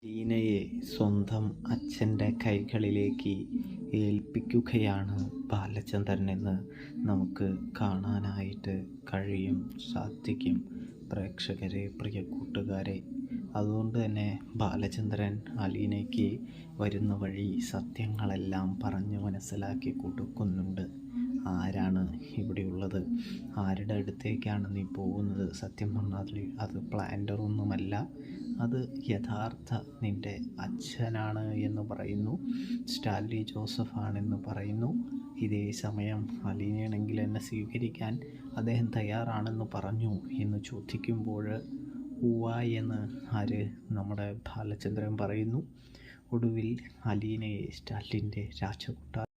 ലീനയെ സ്വന്തം അച്ഛൻ്റെ കൈകളിലേക്ക് ഏൽപ്പിക്കുകയാണ് ബാലചന്ദ്രനെന്ന് നമുക്ക് കാണാനായിട്ട് സാധിക്കും. പ്രേക്ഷകരെ, പ്രിയ കൂട്ടുകാരെ, അതുകൊണ്ട് തന്നെ ബാലചന്ദ്രൻ അലീനയ്ക്ക് വരുന്ന വഴി സത്യങ്ങളെല്ലാം പറഞ്ഞ് മനസ്സിലാക്കി കൊടുക്കുന്നുണ്ട്. ആരാണ് ഇവിടെയുള്ളത്, ആരുടെ അടുത്തേക്കാണ് നീ പോകുന്നത്, സത്യം പറഞ്ഞാൽ അത് പ്ലാന്റർ ഒന്നുമല്ല, അത് യഥാർത്ഥ നിൻ്റെ അച്ഛനാണ് എന്ന് പറയുന്നു. സ്റ്റാൻലി ജോസഫ് ആണെന്ന് പറയുന്നു. ഇതേ സമയം അലീനയാണെങ്കിൽ എന്നെ സ്വീകരിക്കാൻ അദ്ദേഹം തയ്യാറാണെന്ന് പറഞ്ഞു എന്ന് ചോദിക്കുമ്പോൾ ഉവ്വ എന്ന് നമ്മുടെ ബാലചന്ദ്രൻ പറയുന്നു. ഒടുവിൽ അലീനയെ സ്റ്റാലിൻ്റെ രാജകൊട്ടാരം